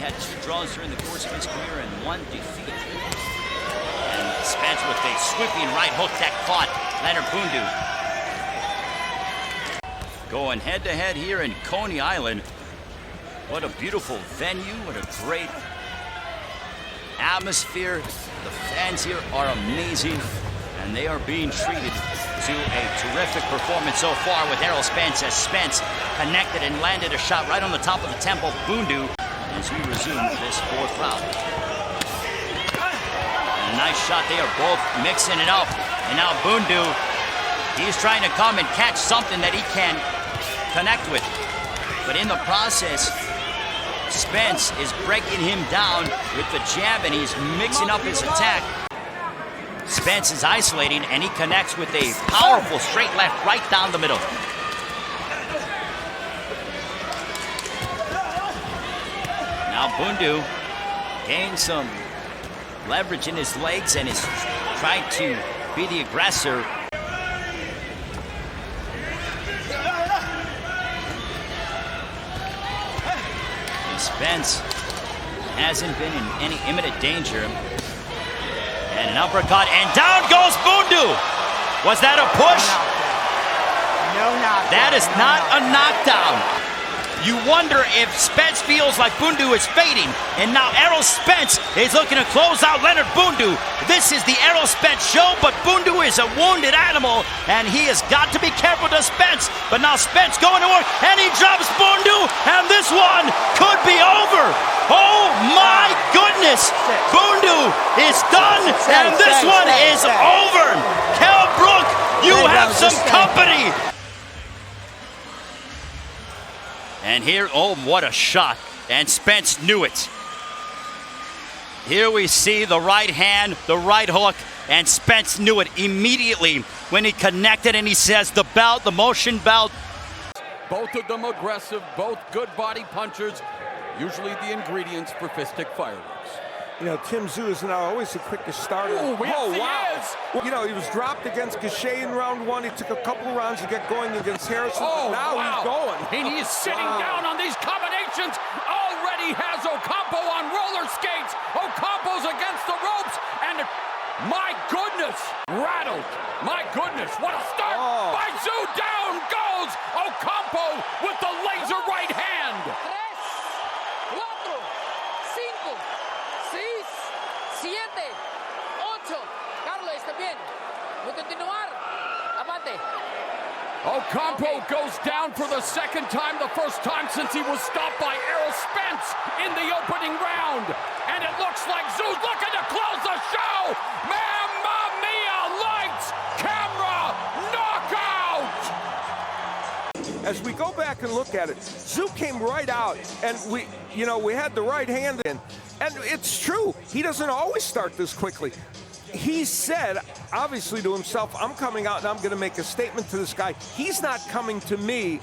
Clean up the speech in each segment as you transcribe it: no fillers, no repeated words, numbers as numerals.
had 2 draws during the course of his career and 1 defeat. And Spence with a sweeping right hook that caught Leonard Bundu. Going head-to-head here in Coney Island. What a beautiful venue, what a great atmosphere. The fans here are amazing, and they are being treated to a terrific performance so far with Errol Spence, as Spence connected and landed a shot right on the top of the temple of Bundu as we resume this 4th round. And a nice shot. They are both mixing it up. And now Bundu, he's trying to come and catch something that he can connect with. But in the process, Spence is breaking him down with the jab, and he's mixing up his attack. Spence is isolating, and he connects with a powerful straight left right down the middle. Now Bundu gains some leverage in his legs and is trying to be the aggressor. And Spence hasn't been in any imminent danger. And an uppercut, and down goes Bundu. Was that a push? No knockdown. That is not a knockdown. You wonder if Spence feels like Bundu is fading. And now Errol Spence is looking to close out Leonard Bundu. This is the Errol Spence show, but Bundu is a wounded animal, and he has got to be careful to Spence. But now Spence going to work, and he drops Bundu, and this one could be over. Oh my goodness! Bundu is done, and this one is over. Kell, Brook, you have some company. And here, oh, what a shot. And Spence knew it. Here we see the right hand, the right hook, and Spence knew it immediately when he connected, and he says the belt, the motion belt. Both of them aggressive, both good body punchers, usually the ingredients for fistic fireworks. You know, Tszyu is not always the quickest starter. Ooh, yes, he is. You know, he was dropped against Garcia in round 1. He took a couple of rounds to get going against Harrison. Oh, now he's going. And he's sitting down on these combinations. Already has Ocampo on roller skates. Ocampo's against the ropes. And my goodness, rattled. My goodness, what a start by Tszyu. Down goes Ocampo with the laser right hand. 3, 4, 5, 6, 7, 8. Carlos, está bien. Voy a continuar. Avante. Ocampo goes down for the 2nd time, the 1st time since he was stopped by Errol Spence in the opening round. And it looks like Tszyu's looking to close the show. Mamma mia, lights, camera, knockout! As we go back and look at it, Tszyu came right out, and we had the right hand in. And it's true, he doesn't always start this quickly. He said, obviously to himself, I'm coming out and I'm going to make a statement to this guy. He's not coming to me.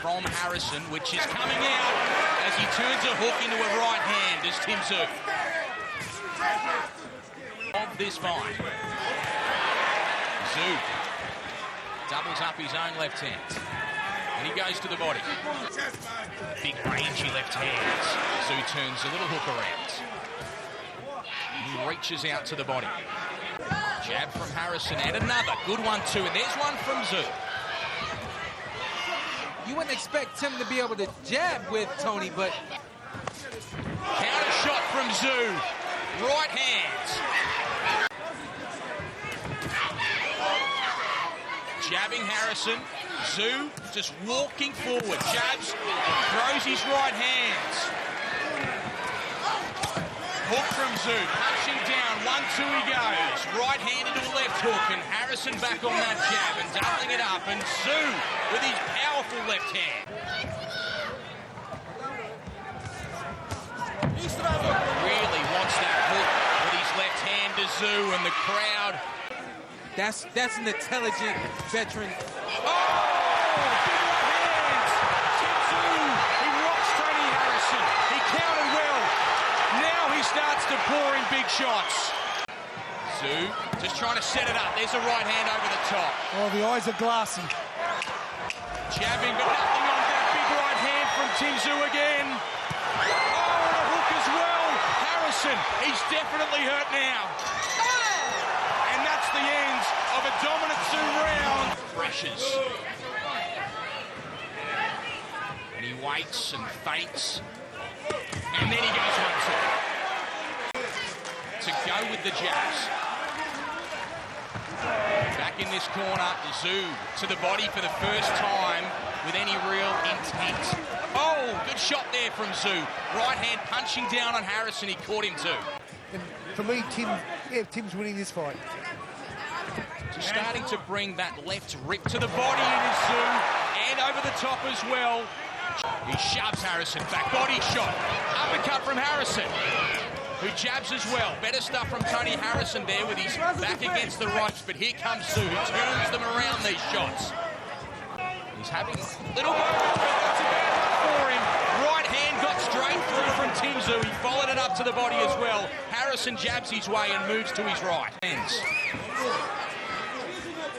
From Harrison, which is coming out as he turns a hook into a right hand as Tszyu of this fight. Tszyu doubles up his own left hand, and he goes to the body. Big rangy left hand. Tszyu turns a little hook around. He reaches out to the body. Jab from Harrison and another good one too, and there's one from Tszyu. You wouldn't expect him to be able to jab with Tony, but... Counter shot from Tszyu. Right hands. Jabbing Harrison. Tszyu just walking forward. Jabs, throws his right hands. Hook from Tszyu. Punching down. 1-2 he goes. Right hand into a left hook, and Harrison back on that jab and doubling it up. And Tszyu with his powerful left hand. Really wants that hook with his left hand to Tszyu, and the crowd. That's an intelligent veteran. Oh! Big right hands! Tszyu, he rocks Tony Harrison. He countered well. Now he starts to pour in big shots. Tszyu just trying to set it up. There's a right hand over the top. Oh, the eyes are glassy. Jabbing, but nothing on that big right hand from Tszyu again. Oh, and a hook as well. Harrison, he's definitely hurt now. And that's the end of a dominant Tszyu round. Pressures. And he waits and feints. And then he goes 1-2. To go with the jabs. Back in this corner, Tszyu to the body for the first time with any real intent. Oh, good shot there from Tszyu. Right hand punching down on Harrison. He caught him too. And for me, Tim's winning this fight. Just starting to bring that left rip to the body in his Tszyu and over the top as well. He shoves Harrison back. Body shot. Uppercut from Harrison, who jabs as well. Better stuff from Tony Harrison there with his back against the ropes. But here comes Tszyu, who turns them around these shots. He's having a little moment, but that's a bad one for him. Right hand got straight through from Tszyu. He followed it up to the body as well. Harrison jabs his way and moves to his right. Hands.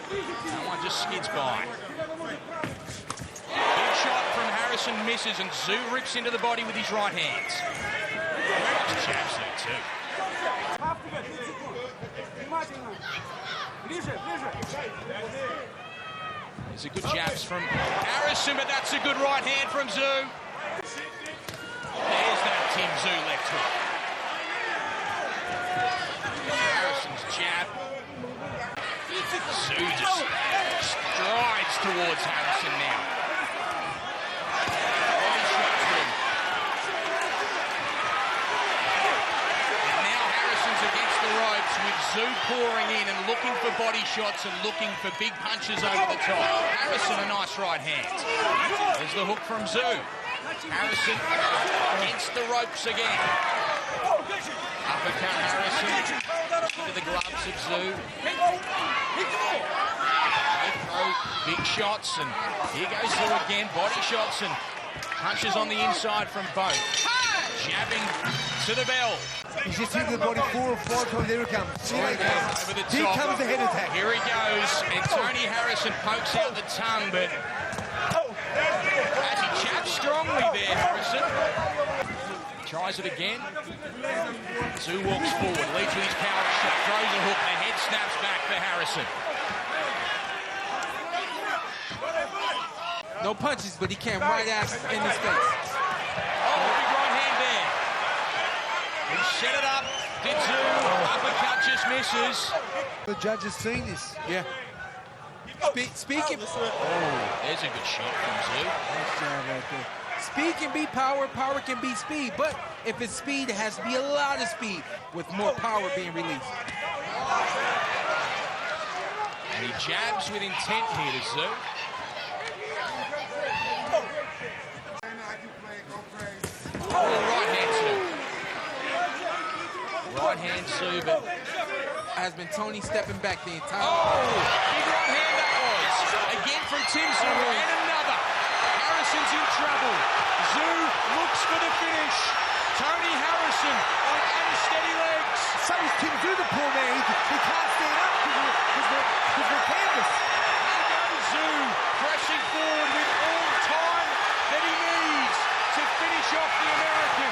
That one just skids by. Big shot from Harrison misses, and Tszyu rips into the body with his right hands. Nice jabs there too. There's a good jabs from Harrison, but that's a good right hand from Tszyu. There's that Tszyu left hook. Harrison's jab. Tszyu just strides towards Harrison now. Body shot to him. And now Harrison's against the ropes with Tszyu pouring in and looking for body shots and looking for big punches over the top. Harrison, a nice right hand. There's the hook from Tszyu. Harrison against the ropes again. Uppercut Harrison into the gloves of Tszyu. Big shots, and here goes Tszyu again. Body shots and punches on the inside from both. Jabbing to the bell. He's just hit the body 4 or 5 times. There it comes. Over the top. Here comes the head attack. Here he goes, and Tony Harrison pokes out the tongue, but as he jabs strongly there, Harrison. Tries it again. Tszyu walks forward, leads with his power shot, throws a hook, and the head snaps back for Harrison. No punches, but he came right at him in his face. Oh, big right hand there. He set it up. Did Tszyu. Uppercut just misses. The judge has seen this. Yeah. Speaking. Oh, there's a good shot from Tszyu. Nice job right there. Speed can be power, power can be speed, but if it's speed, it has to be a lot of speed with more power being released. And he jabs with intent here to Tszyu. Oh, right hand Tszyu. Right hand Tszyu, but Has been Tony stepping back the entire oh, big right hand that was. Again from Tszyu, and another. Harrison's in trouble. Tszyu looks for the finish. Tony Harrison on unsteady legs. So is Tim Tszyu, the poor man. He can't stand up because the canvas. Here goes Tszyu, pressing forward with all the time that he needs to finish off the American.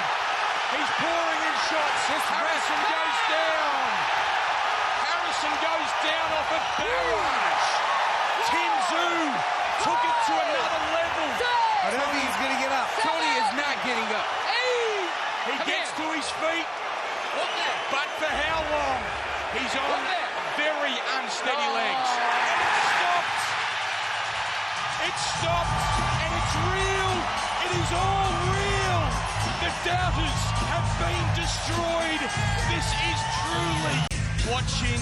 He's pouring in shots. Harrison goes down. Harrison goes barrage. Tszyu took it to another level. I don't think he's gonna get up. Tony is not getting up. He gets to his feet, but for how long? He's on very unsteady legs. It stopped, and it's real. It is all real. The doubters have been destroyed. This is truly watching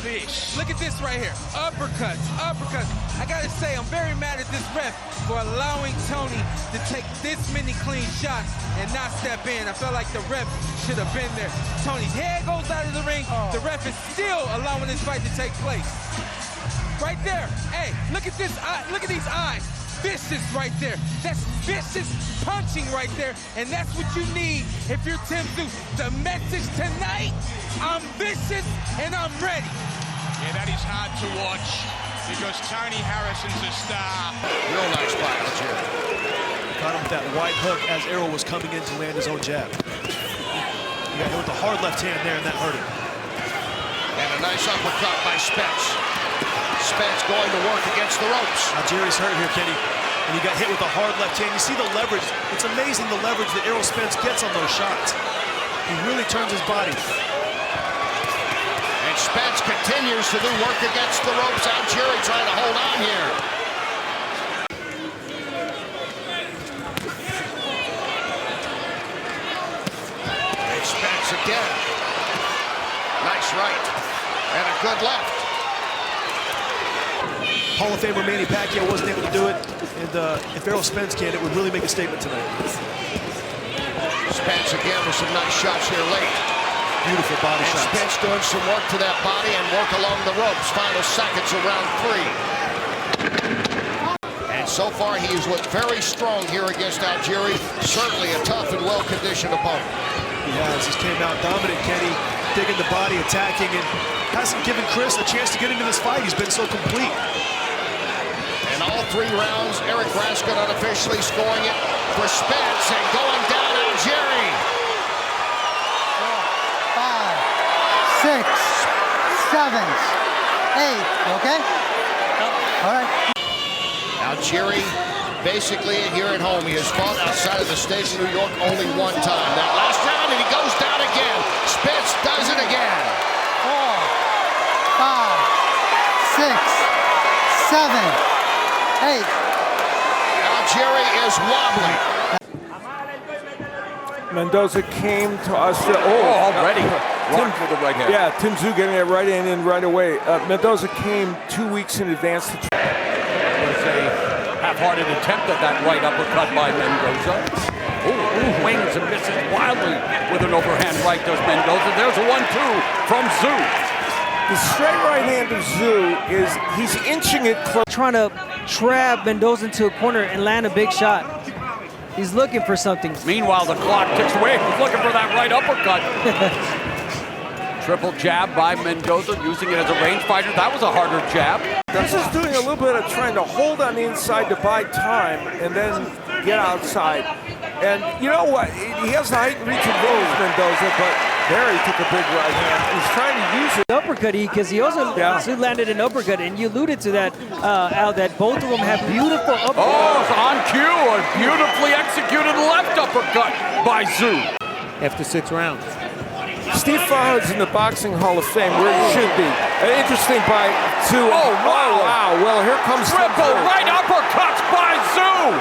this. Look at this right here. Uppercuts, uppercuts. I gotta say, I'm very mad at this ref for allowing Tony to take this many clean shots and not step in. I felt like the ref should have been there. Tony's head goes out of the ring. The ref is still allowing this fight to take place. Right there. Hey, look at this. Look at these eyes. Vicious right there. That's vicious punching right there. And that's what you need if you're Tszyu. The message tonight, I'm vicious and I'm ready. Yeah, that is hard to watch because Tony Harrison's a star. Real nice spot, Algieri. Caught him with that wide hook as Errol was coming in to land his own jab. He got hit with a hard left hand there, and that hurt him. And a nice uppercut by Spence. Spence going to work against the ropes. Algieri's hurt here, Kenny. And he got hit with a hard left hand. You see the leverage. It's amazing the leverage that Errol Spence gets on those shots. He really turns his body. And Spence continues to do work against the ropes. Algieri trying to hold on here. And Spence again. Nice right. And a good left. Hall of Famer Manny Pacquiao wasn't able to do it. And if Errol Spence can, it would really make a statement tonight. Spence again with some nice shots here late. Beautiful body shots. Spence doing some work to that body and work along the ropes. Final seconds of round 3. And so far he has looked very strong here against Algieri. Certainly a tough and well-conditioned opponent. He has. He's came out dominant, Kenny. Digging the body, attacking, and hasn't given Chris a chance to get into this fight. He's been so complete. And all 3 rounds, Eric Raskin unofficially scoring it for Spence and going down Algieri. 5, 6, 7, 8. Okay? All right. Algieri, basically here at home, he has fought outside of the state of New York only one time. That last round, and he goes down again. Spence does it again. 4, 5, 6, 7. 8. Algieri is wobbly. Mendoza came to Australia. Already. Rocked with the right hand. Yeah, Tszyu getting it right in right away. Mendoza came 2 weeks in advance to It was a half-hearted attempt at that right uppercut by Mendoza. Ooh, wings and misses wildly with an overhand right does Mendoza. There's a 1-2 from Tszyu. The straight right hand of Tszyu is he's inching it close. Trying to trap Mendoza into a corner and land a big shot. He's looking for something. Meanwhile, the clock ticks away. He's looking for that right uppercut. Triple jab by Mendoza, using it as a range fighter. That was a harder jab. This is doing a little bit of trying to hold on the inside to buy time and then get outside. And you know what? He has the height and reach and goes, Mendoza, but there he took a big right hand. He's trying to use it. Uppercut, because he also landed an uppercut, and you alluded to that, Al, that both of them have beautiful uppercuts. Oh, it's on cue, a beautifully executed left uppercut by Tszyu. After 6 rounds. Steve Farhad's in the Boxing Hall of Fame, where he should be. Interesting by Tszyu. Oh, wow. Well, here comes Triple right uppercuts by Tszyu.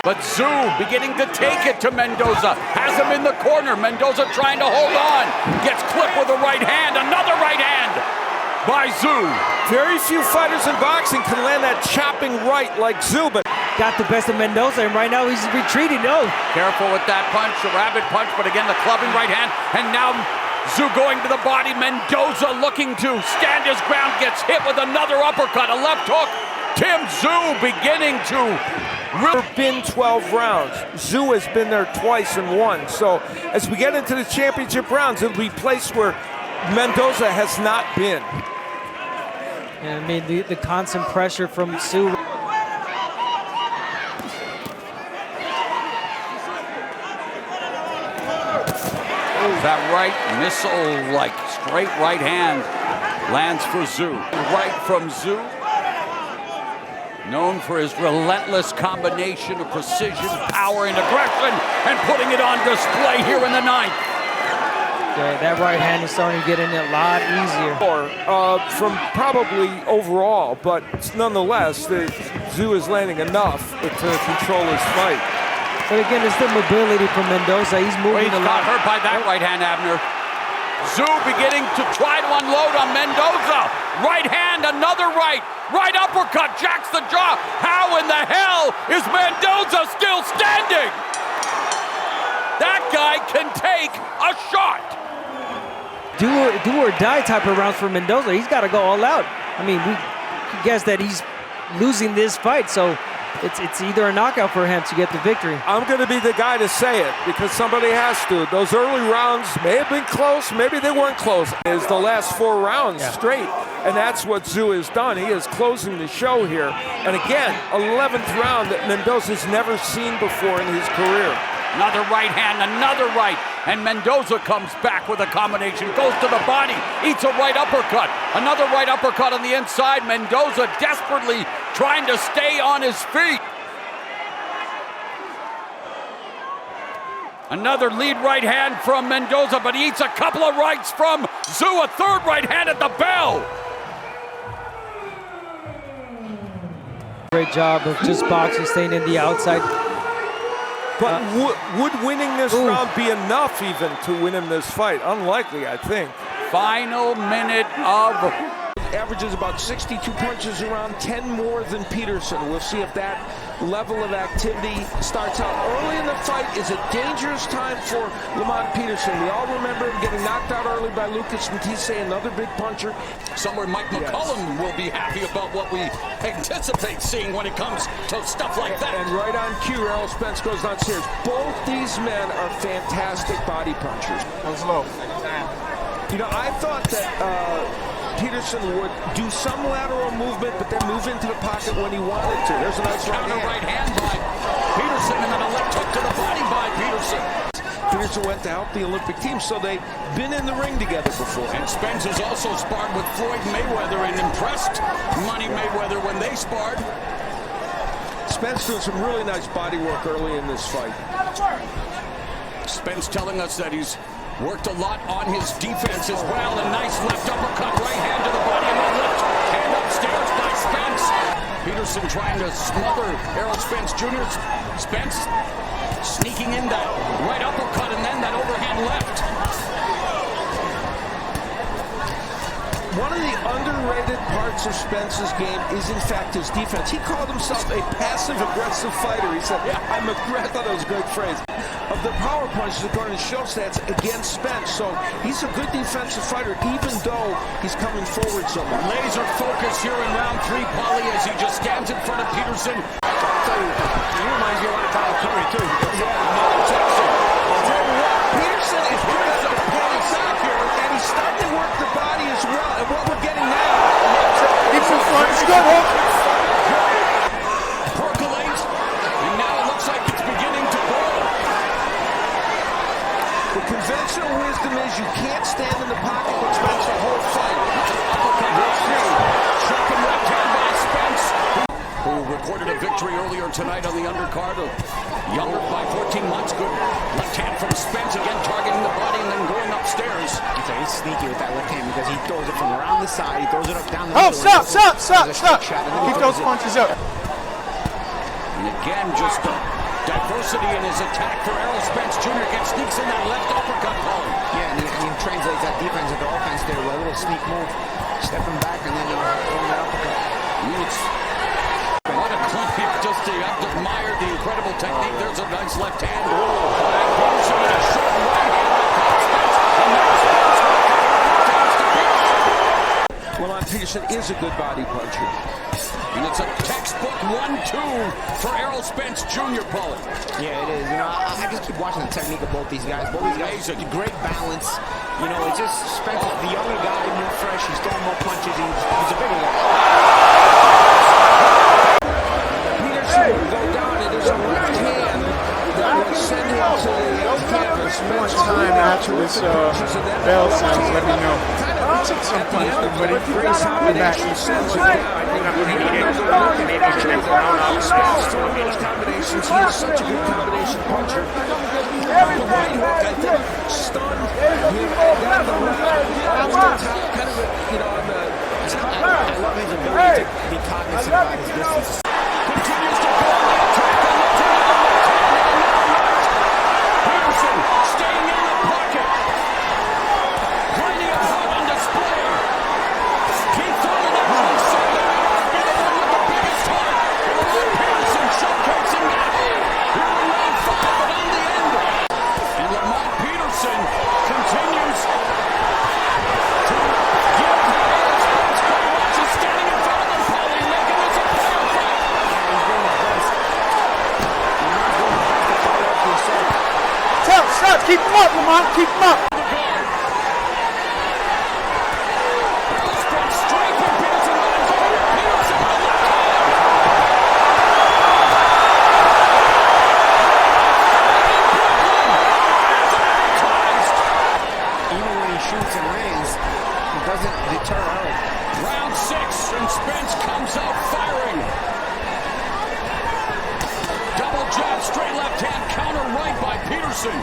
But Tszyu beginning to take it to Mendoza. Has him in the corner. Mendoza trying to hold on. Gets clipped with a right hand. Another right hand by Tszyu. Very few fighters in boxing can land that chopping right like Tszyu, but got the best of Mendoza, and right now he's retreating. No. Careful with that punch, a rabid punch, but again the clubbing right hand. And now Tszyu going to the body. Mendoza looking to stand his ground. Gets hit with another uppercut, a left hook. Tszyu beginning to... It's been 12 rounds. Tszyu has been there twice and won. So as we get into the championship rounds, it'll be a place where Mendoza has not been. I mean, the constant pressure from Tszyu. That right missile, like straight right hand, Lands for Tszyu. Right from Tszyu. Known for his relentless combination of precision, power, and aggression, and putting it on display here in the 9th. Yeah, that right hand is starting to get in a lot easier. From probably overall, but nonetheless, Tszyu is landing enough to control his fight. But again, it's the mobility from Mendoza. He's moving a lot. Got hurt by that right hand, Abner. Tszyu beginning to try to unload on Mendoza. Right hand, another right. Right uppercut, jacks the jaw. How in the hell is Mendoza still standing? That guy can take a shot. Do or die type of rounds for Mendoza. He's got to go all out. I mean, we guess that he's losing this fight, so it's either a knockout for him to get the victory. I'm going to be the guy to say it because somebody has to. Those early rounds may have been close, maybe they weren't close. It's the last 4 rounds straight, and that's what Tszyu has done. He is closing the show here. And again, 11th round that Mendoza's never seen before in his career. Another right hand, another right, and Mendoza comes back with a combination, goes to the body, eats a right uppercut, another right uppercut on the inside. Mendoza desperately trying to stay on his feet. Another lead right hand from Mendoza, but he eats a couple of rights from Tszyu, a third right hand at the bell. Great job of just boxing, staying in the outside. But would winning this round be enough even to win him this fight? Unlikely, I think. Final minute of... Averages about 62 punches around, 10 more than Peterson. We'll see if that level of activity starts out early in the fight. Is a dangerous time for Lamont Peterson. We all remember him getting knocked out early by Lucas Matisse, another big puncher. Somewhere Mike McCullum will be happy about what we anticipate seeing when it comes to stuff like that. And right on cue, Errol Spence goes downstairs. Both these men are fantastic body punchers. That was low. You know, I thought that Peterson would do some lateral movement, but then move into the pocket when he wanted to. There's a nice right hand by Peterson, and then a left hook to the body by Peterson. Peterson went to help the Olympic team, so they've been in the ring together before. And Spence has also sparred with Floyd Mayweather and impressed Money Mayweather when they sparred. Spence doing some really nice body work early in this fight. Spence telling us that he's worked a lot on his defense as well. A nice left uppercut, right hand to the body, and a left hand upstairs by Spence. Peterson trying to smother Errol Spence Jr. Spence sneaking in that right uppercut and then that overhand left. One of the underrated parts of Spence's game is, in fact, his defense. He called himself a passive-aggressive fighter. He said, I thought that was a great phrase. Of the power punches, according to show stats, against Spence. So he's a good defensive fighter, even though he's coming forward so much. Laser focus here in round 3, Paulie, as he just stands in front of Peterson. I'll tell you, he reminds me a lot of Kyle Curry, too. Peterson is pretty good at pulling back here, and he's starting to work the body as well. And what we're getting now... Keeps in front, it's good, Hook. Percolates, and now it looks like it's beginning to grow. The conventional wisdom is you can't stand in the pocket with Spence the whole fight. We'll see. Second left hand by Spence, who recorded a victory earlier tonight on the undercard of younger by 14 months. Good left hand from Spence, again targeting the body and then going upstairs. He's sneaky with that left hand because he throws it from around the side, he throws it up down the middle. Stop. Keep those punches up. And again, just diversity in his attack for Errol Spence Jr. Again, sneaks in that left uppercut ball. Yeah, and he translates that defense into offense there with a little sneak move, stepping back and then throwing that uppercut. What a clip, just to admire the incredible technique. There's a nice left hand. And Peterson with a short right hand. Lamont Peterson is a good body puncher. And it's a textbook 1-2 for Errol Spence Jr., Paulie. Yeah, it is. You know, I just keep watching the technique of both these guys. Both these guys have great balance. You know, it's just Spence is the younger guy, more fresh. He's throwing more punches. He's a bigger guy. Peterson will go down. It is a left hand that will send him to the canvas. One time after this bell sounds, let me know. took some punishment, but he brings combinations sends him down. I think I'm going to need him. Maybe change around off Spence. Throwing those combinations. He is such a good combination puncher. The right hook, I think, stunned him and down the right. Off the top, kind of, you know, on the top. I love his ability to be cognizant about his distance. Continues to go. Peterson staying in the pocket. Grinding up hard on display. Keith on the inside. The one with the biggest heart. Peterson showcasing that. Here in round 5, but on the end. And Lamont Peterson continues to give the Spence. Watch is standing in front of him, Paulie, making this a fair fight. Stop, keep him up, Lamont, keep him up. Spence striking Peterson on his own. Peterson on the top. Even when he shoots and rings, he doesn't deter early. Round 6, and Spence comes out firing. Double jab, straight left hand, counter right by Peterson.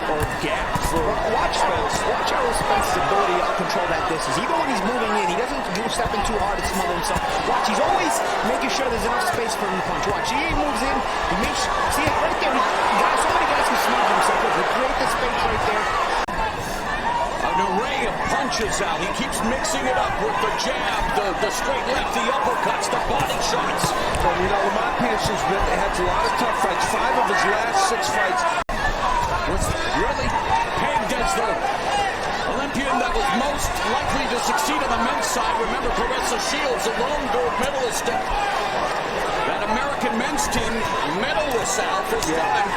Or gap for watch Spence. Watch Errol Spence's ability to control that distance. Even when he's moving in, he doesn't do stepping too hard to smother himself. Watch, he's always making sure there's enough space for him to punch. Watch, he moves in, he makes, see right there, guys, so many guys can smother themselves. He create the space right there. An array of punches out. He keeps mixing it up with the jab, the straight left, the uppercuts, the body shots. So, you know, Lamont Peterson's had a lot of tough fights. 5 of his last 6 fights. Was really pegged as the Olympian that was most likely to succeed on the men's side. Remember, Clarissa Shields, a lone gold medalist at that American men's team, medalist out this time.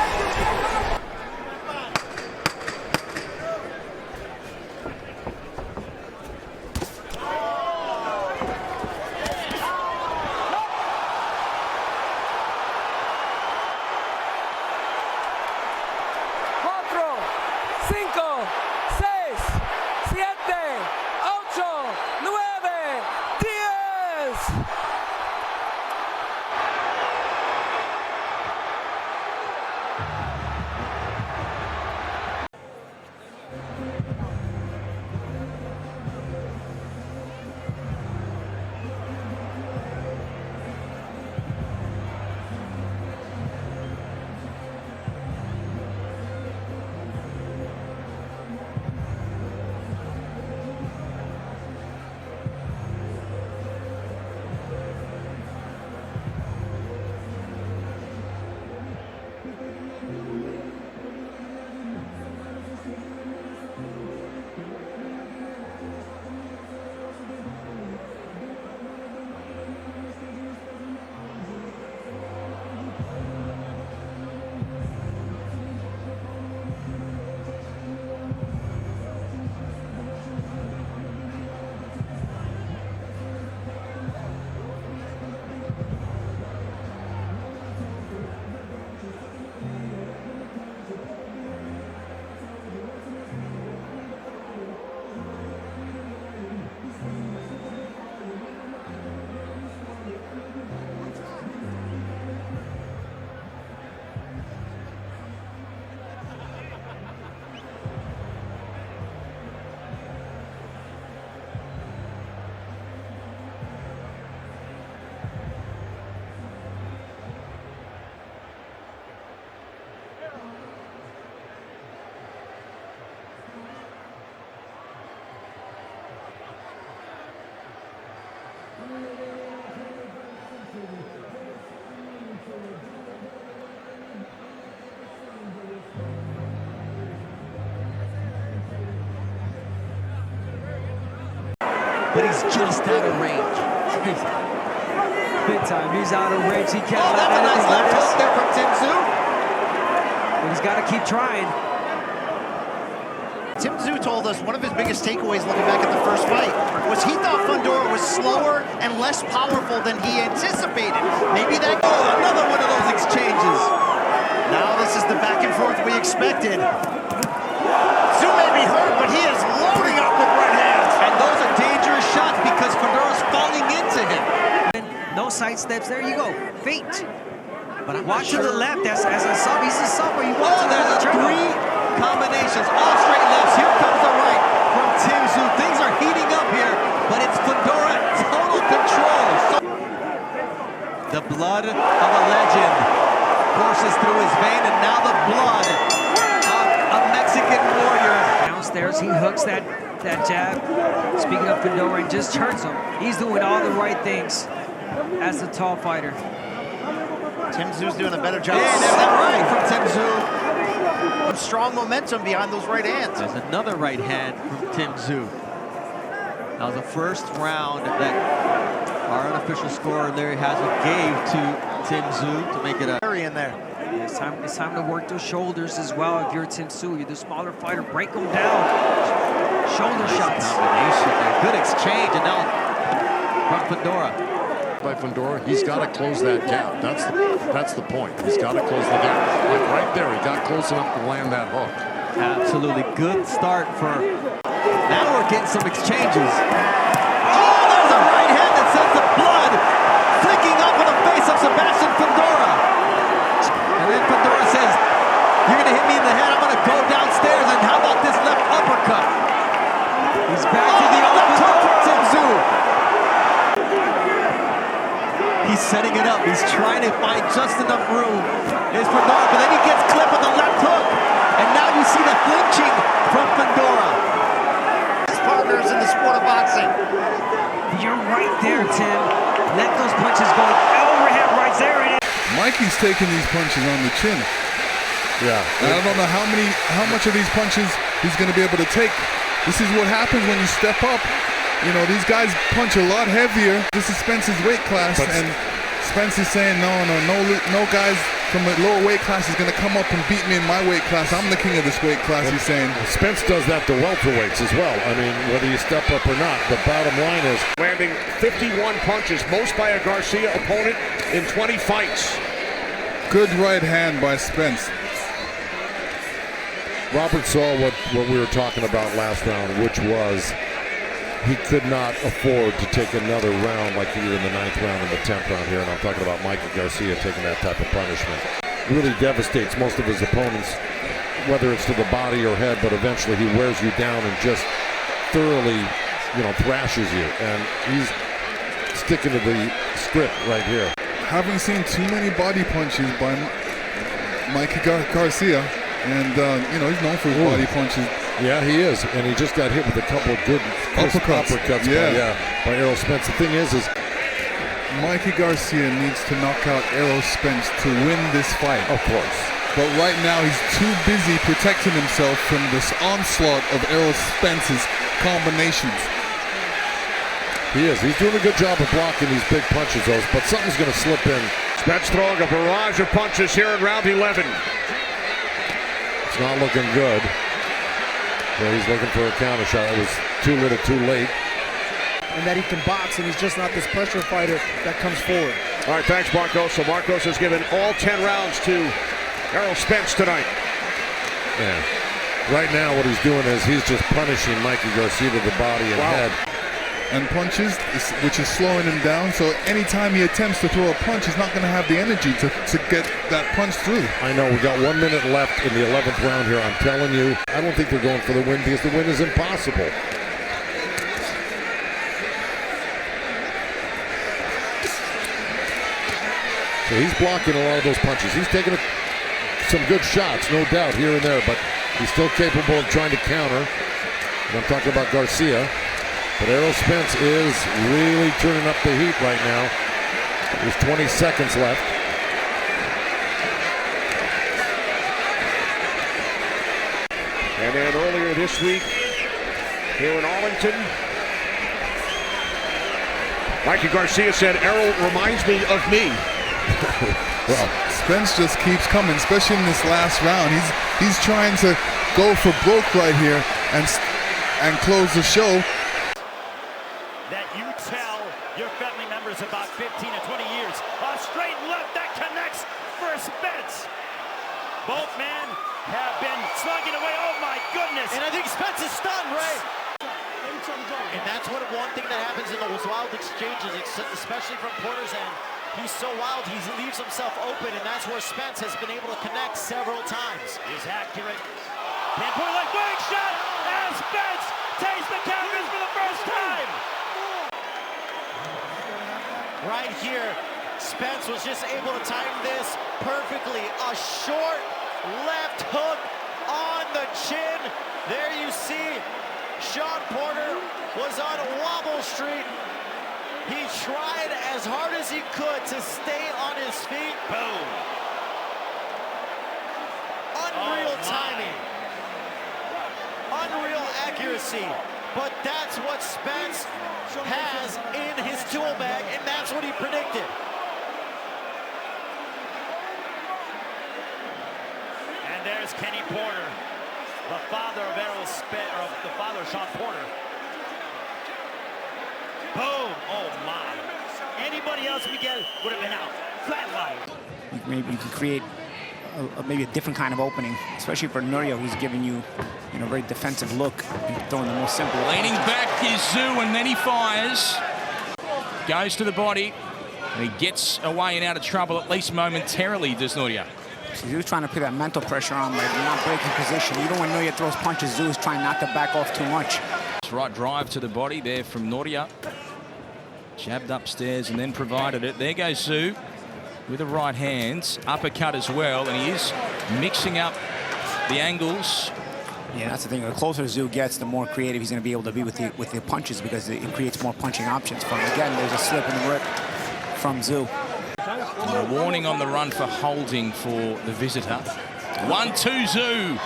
But he's just out of range. Big time. He's out of range. He can't that's a nice left hook there from Tszyu. But he's got to keep trying. Tszyu told us one of his biggest takeaways looking back at the first fight was he thought Fundora was slower and less powerful than he anticipated. Maybe that another one of those exchanges. Now this is the back and forth we expected. Tszyu may be hurt, but he is loading up with right hands. And more shots because Fundora's falling into him. No side steps. There you go. Feet. But watch to the left. As I saw, he's a sophomore. You Oh, there's three combinations. All straight lefts. Here comes the right from Tszyu. Things are heating up here, but it's Fundora total control. The blood of a legend courses through his vein, and now the blood of a Mexican warrior. Downstairs, he hooks that jab. Speaking of Fundora, and just hurts him. He's doing all the right things as a tall fighter. Tszyu's doing a better job. Yeah, there's that right from Tszyu. Strong momentum behind those right hands. There's another right hand from Tszyu. That was the first round that our unofficial scorer Larry Hazard gave to Tszyu to make it a in there. It's time to work those shoulders as well. If you're Tszyu, you're the smaller fighter, break them down. Shoulder shots. Combination there. Good exchange, and now from Fundora. By Fundora, he's got to close that gap. That's the point. He's got to close the gap. Like right there, he got close enough to land that hook. Absolutely good start for. Now we're getting some exchanges. Oh, there's a right hand that sends the blood flicking off of the face of Sebastian Fundora. And then Fundora says, "You're gonna hit me in the head. I'm gonna go downstairs." And how about this left uppercut? He's back to the left hook from Tszyu. He's setting it up. He's trying to find just enough room. There's Fundora, but then he gets clipped with the left hook. And now you see the flinching from Fundora. His partners in the sport of boxing. You're right there, Tim. Let those punches go. Overhead right there. It is. Mikey's taking these punches on the chin. Yeah. And I don't know how much of these punches he's going to be able to take. This is what happens when you step up. You know, these guys punch a lot heavier. This is Spence's weight class, and Spence is saying, no guys from a lower weight class is going to come up and beat me in my weight class. I'm the king of this weight class, he's saying. Spence does that to welterweights as well. I mean, whether you step up or not, the bottom line is landing 51 punches, most by a Garcia opponent in 20 fights. Good right hand by Spence. Robert saw what we were talking about last round, which was he could not afford to take another round like he did in the 9th round and the 10th round here, and I'm talking about Mikey Garcia taking that type of punishment. Really devastates most of his opponents, whether it's to the body or head, but eventually he wears you down and just thoroughly, thrashes you, and he's sticking to the script right here. Haven't seen too many body punches by Mikey Garcia, and he's known for his body punches. Yeah, he is, and he just got hit with a couple of good uppercuts by Errol Spence. The thing is Mikey Garcia needs to knock out Errol Spence to win this fight. Of course. But right now he's too busy protecting himself from this onslaught of Errol Spence's combinations. He is. He's doing a good job of blocking these big punches, though, but something's going to slip in. Spence throwing a barrage of punches here in round 11. It's not looking good. Yeah, he's looking for a counter shot. It was too little, too late. And that he can box, and he's just not this pressure fighter that comes forward. All right, thanks, Marcos. So Marcos has given all 10 rounds to Errol Spence tonight. Yeah. Right now, what he's doing is he's just punishing Mikey Garcia to the body and head. And punches, which is slowing him down. So anytime he attempts to throw a punch, he's not going to have the energy to get that punch through. I know, we got 1 minute left in the 11th round here. I'm telling you, I don't think they're going for the win because the win is impossible. So he's blocking a lot of those punches. He's taking some good shots, no doubt, here and there, but he's still capable of trying to counter. And I'm talking about Garcia. But Errol Spence is really turning up the heat right now. There's 20 seconds left. And then earlier this week, here in Arlington, Mikey Garcia said, "Errol reminds me of me." Well, Spence just keeps coming, especially in this last round. He's trying to go for broke right here and close the show. That you tell your family members about 15 to 20 years. A straight left that connects for Spence. Both men have been slugging away. Oh my goodness. And I think Spence is stunned, Ray. And that's one thing that happens in those wild exchanges, especially from Porter's end. He's so wild, he leaves himself open, and that's where Spence has been able to connect several times. He's accurate. Pinpoint leg break shot, and Spence takes the canvas for the first time. Right here, Spence was just able to time this perfectly. A short left hook on the chin. There you see Shawn Porter was on Wobble Street. He tried as hard as he could to stay on his feet. Boom. Unreal timing. Unreal accuracy. But that's what Spence has in his tool bag, and that's what he predicted. And there's Kenny Porter, the father of Errol Spence, or the father of Shawn Porter. Boom! Oh my! Anybody else we get would have been out. Flatline. Maybe you can create maybe a different kind of opening, especially for Nurja, who's giving you, a very defensive look and throwing the most simple. Leaning back is Tszyu, and then he fires. Goes to the body, and he gets away and out of trouble, at least momentarily, does Nurja. Tszyu trying to put that mental pressure on, but not breaking position. Even when Nurja throws punches, Tszyu is trying not to back off too much. Right drive to the body there from Nurja. Jabbed upstairs and then provided it. There goes Tszyu with the right hands. Uppercut as well, and he is mixing up the angles. Yeah, that's the thing. The closer Tszyu gets, the more creative he's going to be able to be with the punches, because it creates more punching options for him. Again, there's a slip and rip from Tszyu. And a warning on the run for holding for the visitor. 1-2 Tszyu.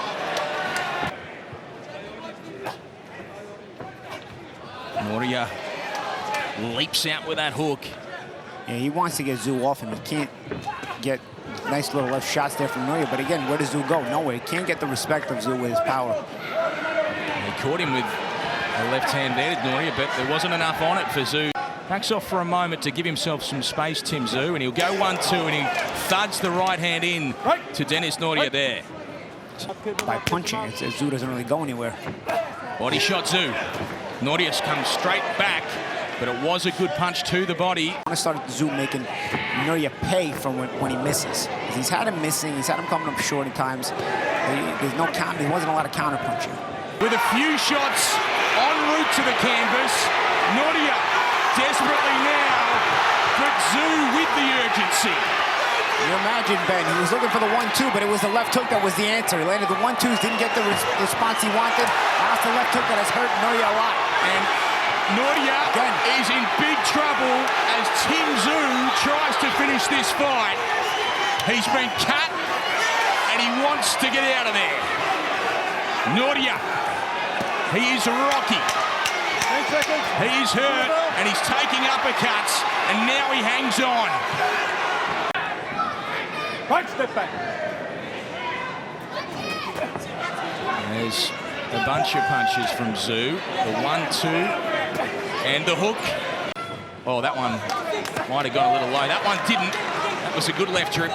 Nurja leaps out with that hook. Yeah, he wants to get Tszyu off him. He can't get nice little left shots there from Nurja. But again, where does Tszyu go? Nowhere. He can't get the respect of Tszyu with his power. He caught him with a left hand there, Nurja, but there wasn't enough on it for Tszyu. Backs off for a moment to give himself some space, Tim Tszyu, and he'll go 1-2, and he thuds the right hand in to Denis Nurja there. By punching, Tszyu doesn't really go anywhere. Body shot Tszyu. Nurja comes straight back, but it was a good punch to the body. I want to start Tszyu making Nurja pay for when he misses. He's had him missing, he's had him coming up short at times. There's no counter, there wasn't a lot of counter punching. With a few shots en route to the canvas, Nurja desperately now, but Tszyu with the urgency. You imagine, Ben, he was looking for the 1-2, but it was the left hook that was the answer. He landed the 1-2s, didn't get the response he wanted. Now it's the left hook that has hurt Nurja a lot. And Nurja is in big trouble as Tim Tszyu tries to finish this fight. He's been cut, and he wants to get out of there. Nurja, he is rocky. He's hurt, and he's taking uppercuts, and now he hangs on. Right step back. There's a bunch of punches from Tszyu. The 1-2 and the hook. Oh, that one might have gone a little low. That one didn't. That was a good left trip.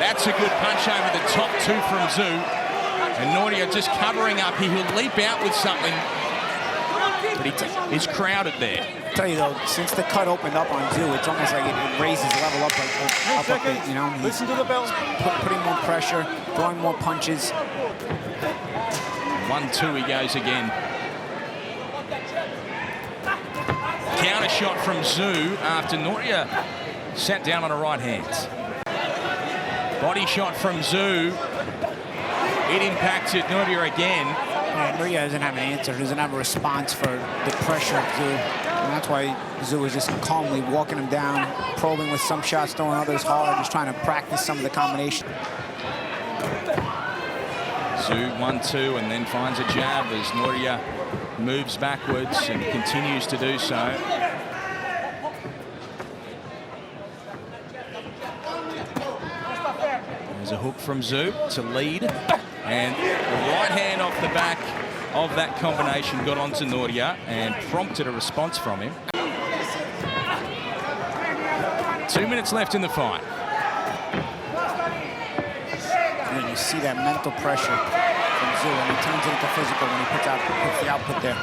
That's a good punch over the top two from Tszyu. And Nurja just covering up. He will leap out with something, but he's crowded there. I tell you though, since the cut opened up on Tszyu, it's almost like it raises level up a bit, you know. Listen to the bell. Putting more pressure, throwing more punches. 1-2 he goes again. Counter shot from Tszyu after Nurja sat down on a right hand. Body shot from Tszyu. It impacted Nurja again. Yeah, Nurja doesn't have an answer, doesn't have a response for the pressure of Tszyu. And that's why Tszyu is just calmly walking him down, probing with some shots, throwing others hard, just trying to practice some of the combination. Tszyu 1-2 and then finds a jab as Nurja moves backwards and continues to do so. There's a hook from Tszyu to lead, and the right hand off the back of that combination got onto Nurja and prompted a response from him. 2 minutes left in the fight. And you see that mental pressure from Tszyu, and he turns it into physical when he puts the output there.